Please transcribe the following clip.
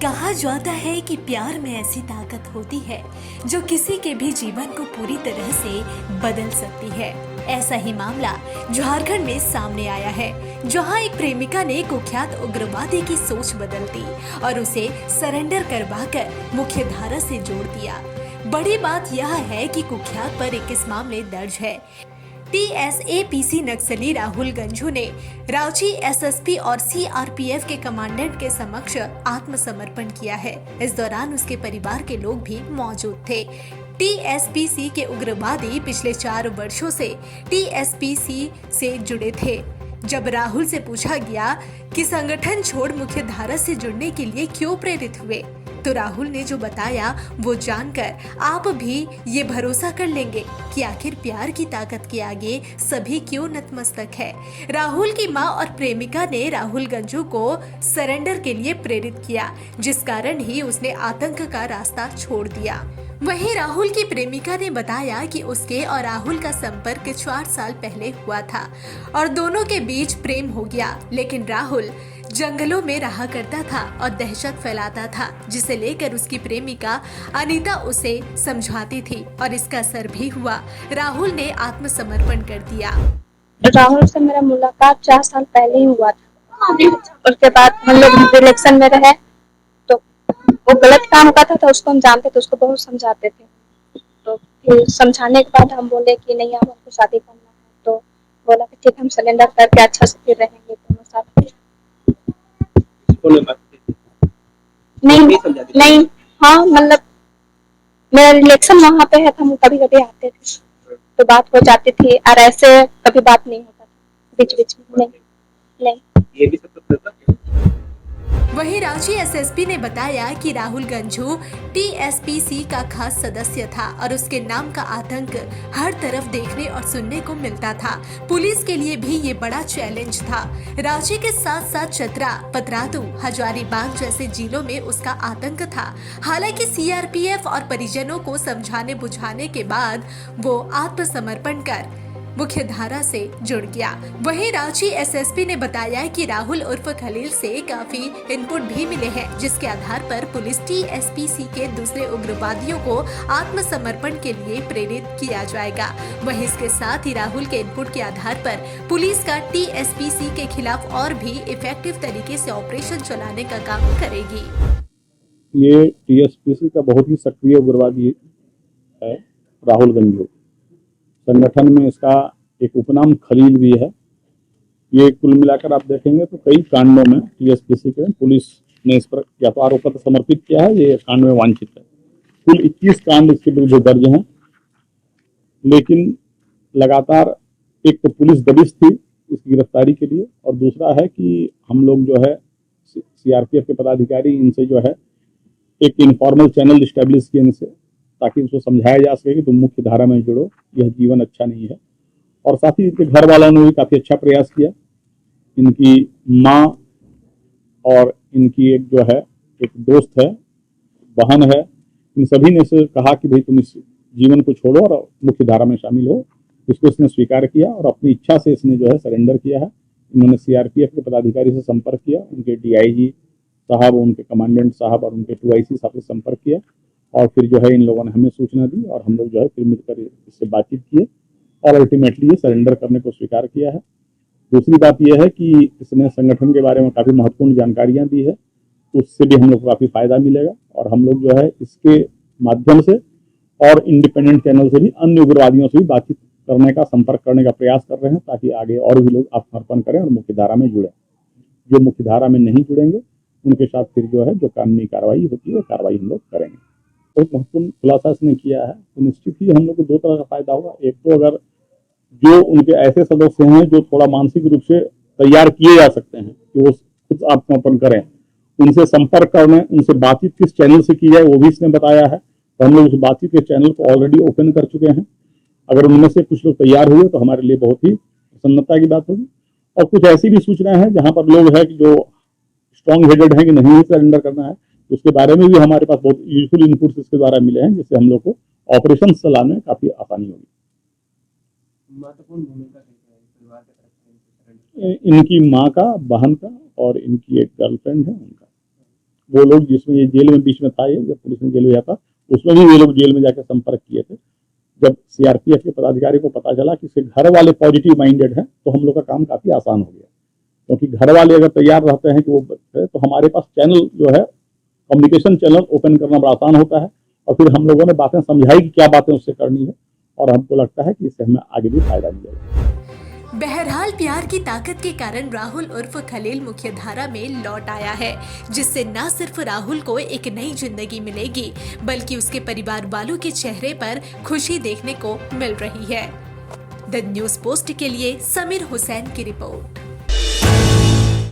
कहा जाता है कि प्यार में ऐसी ताकत होती है जो किसी के भी जीवन को पूरी तरह से बदल सकती है। ऐसा ही मामला झारखंड में सामने आया है, जहां एक प्रेमिका ने कुख्यात उग्रवादी की सोच बदल दी और उसे सरेंडर करवाकर मुख्य धारा से जोड़ दिया। बड़ी बात यह है कि कुख्यात पर 21 मामले दर्ज है। टीएसएपीसी नक्सली राहुल गंझू ने रांची एसएसपी और सीआरपीएफ के कमांडेंट के समक्ष आत्मसमर्पण किया है। इस दौरान उसके परिवार के लोग भी मौजूद थे। टीएसपीसी के उग्रवादी पिछले 4 वर्षों से टीएसपीसी से जुड़े थे। जब राहुल से पूछा गया कि संगठन छोड़ मुख्य धारा से जुड़ने के लिए क्यों प्रेरित हुए, तो राहुल ने जो बताया वो जानकर आप भी ये भरोसा कर लेंगे कि आखिर प्यार की ताकत के आगे सभी क्यों नतमस्तक है। राहुल की मां और प्रेमिका ने राहुल गंझू को सरेंडर के लिए प्रेरित किया, जिस कारण ही उसने आतंक का रास्ता छोड़ दिया। वहीं राहुल की प्रेमिका ने बताया कि उसके और राहुल का संपर्क 4 साल पहले हुआ था और दोनों के बीच प्रेम हो गया, लेकिन राहुल जंगलों में रहा करता था और दहशत फैलाता था, जिसे लेकर उसकी प्रेमिका अनीता उसे समझाती थी और इसका असर भी हुआ। राहुल ने आत्मसमर्पण कर दिया। राहुल से मेरा मुलाकात 4 साल पहले ही हुआ था। उसके बाद हम लोग इलेक्शन में रहे तो वो गलत काम करता था, उसको हम जानते थे, उसको बहुत समझाते थे। तो फिर समझाने के बाद हम बोले कि नहीं, अब हमको शादी करना है। तो बोला कि ठीक, हम सिलेंडर करके अच्छा से फिर रहेंगे दोनों साथ। नहीं, हाँ, मतलब मेरा रिलेक्शन वहाँ पे है, हम कभी कभी आते थे तो बात हो जाती थी, और ऐसे कभी बात नहीं होता था बीच बीच में। नहीं। ये भी सब वहीं रांची एसएसपी ने बताया कि राहुल गंझू टीएसपीसी का खास सदस्य था और उसके नाम का आतंक हर तरफ देखने और सुनने को मिलता था। पुलिस के लिए भी ये बड़ा चैलेंज था। रांची के साथ साथ चतरा, पतरातू, हजारीबाग जैसे जिलों में उसका आतंक था। हालांकि सीआरपीएफ और परिजनों को समझाने बुझाने के बाद वो आत्मसमर्पण कर मुख्य धारा से जुड़ गया। वहीं रांची एसएसपी ने बताया कि राहुल उर्फ खलील से काफी इनपुट भी मिले हैं, जिसके आधार पर पुलिस टीएसपीसी के दूसरे उग्रवादियों को आत्मसमर्पण के लिए प्रेरित किया जाएगा। वहीं इसके साथ ही राहुल के इनपुट के आधार पर पुलिस का टीएसपीसी के खिलाफ और भी इफेक्टिव तरीके से ऑपरेशन चलाने का काम करेगी। ये टीएसपीसी का बहुत ही सक्रिय उग्रवादी है राहुल गंझू। संगठन में इसका एक उपनाम खलील भी है। ये कुल मिलाकर आप देखेंगे तो कई कांडों में टीएसपीसी के पुलिस ने इस पर या तो आरोप पत्र समर्पित किया है, ये कांड में वांछित है। कुल 21 कांड इसके विरुद्ध दर्ज हैं, लेकिन लगातार एक तो पुलिस दबिश थी इसकी गिरफ्तारी के लिए, और दूसरा है कि हम लोग जो है सीआरपीएफ के पदाधिकारी इनसे जो है एक इनफॉर्मल चैनल स्टैब्लिश किए इनसे, ताकि उसको समझाया जा सके कि तुम मुख्य धारा में जुड़ो, यह जीवन अच्छा नहीं है। और साथ ही इनके घर वालों ने भी काफी अच्छा प्रयास किया। इनकी माँ और इनकी एक जो है एक दोस्त है, बहन है, इन सभी ने से कहा कि भाई तुम इस जीवन को छोड़ो और मुख्य धारा में शामिल हो। इसको इसने स्वीकार किया और अपनी इच्छा से इसने जो है सरेंडर किया है। इन्होंने सीआरपीएफ के पदाधिकारी से संपर्क किया, उनके डीआईजी साहब, उनके कमांडेंट साहब और उनके 2IC साहब से संपर्क किया, और फिर जो है इन लोगों ने हमें सूचना दी और हम लोग जो है फिर मिलकर इससे बातचीत किए और अल्टीमेटली ये सरेंडर करने को स्वीकार किया है। दूसरी बात यह है कि इसने संगठन के बारे में काफ़ी महत्वपूर्ण जानकारियां दी है, उससे भी हम लोग को काफ़ी फायदा मिलेगा, और हम लोग जो है इसके माध्यम से और इंडिपेंडेंट चैनल से भी अन्य उग्रवादियों से भी बातचीत करने का, संपर्क करने का प्रयास कर रहे हैं, ताकि आगे और भी लोग आत्मसमर्पण करें और मुख्य धारा में जुड़े। जो मुख्य धारा में नहीं जुड़ेंगे उनके साथ फिर जो है जो कानूनी कार्रवाई होती है वो कार्रवाई हम लोग करेंगे। बहुत महत्वपूर्ण खुलासा इसने किया है, तो निश्चित ही हम लोग को 2 तरह का फायदा होगा। एक तो अगर जो उनके ऐसे सदस्य हैं जो थोड़ा मानसिक रूप से तैयार किए जा सकते हैं कि वो खुद आत्मसमर्पण करें, उनसे संपर्क करने, उनसे बातचीत किस चैनल से की जाए वो भी इसने बताया है। तो हम लोग उस बातचीत के चैनल को ऑलरेडी ओपन कर चुके हैं। अगर उनमें से कुछ लोग तैयार हुए तो हमारे लिए बहुत ही प्रसन्नता की बात होगी। और कुछ ऐसी भी सूचनाएं हैं जहां पर लोग हैं कि जो स्ट्रॉन्ग हेडेड हैं कि नहीं सरेंडर करना है, उसके बारे में भी हमारे पास बहुत यूजफुल इनपुट्स इसके द्वारा मिले हैं, जिससे हम लोग को ऑपरेशन चलाने में काफी आसानी होगी। महत्वपूर्ण भूमिका इनकी माँ का, बहन का और इनकी एक गर्लफ्रेंड है उनका, वो लोग जिसमें ये जेल में बीच में था, ये जब पुलिस ने जेल भेजा था उसमें भी ये लोग जेल में जाकर संपर्क किए थे। जब सीआरपीएफ के पदाधिकारी को पता चला कि इसके घर वाले पॉजिटिव माइंडेड हैं तो हम लोग का काम काफी आसान हो गया, क्योंकि घर वाले अगर तैयार रहते हैं कि वो तो हमारे पास चैनल जो है, कम्युनिकेशन चैनल ओपन करना बड़ा आसान होता है। और फिर हम लोगों ने बातें समझाई कि क्या बातें उससे करनी है, और हमको लगता है कि इससे हमें आगे भी फायदा मिलेगा। बहरहाल प्यार की ताकत के कारण राहुल उर्फ खलील मुख्यधारा में लौट आया है, जिससे न सिर्फ राहुल को एक नई जिंदगी मिलेगी बल्कि उसके परिवार वालों के चेहरे पर खुशी देखने को मिल रही है। द न्यूज़ पोस्ट के लिए समीर हुसैन की रिपोर्ट।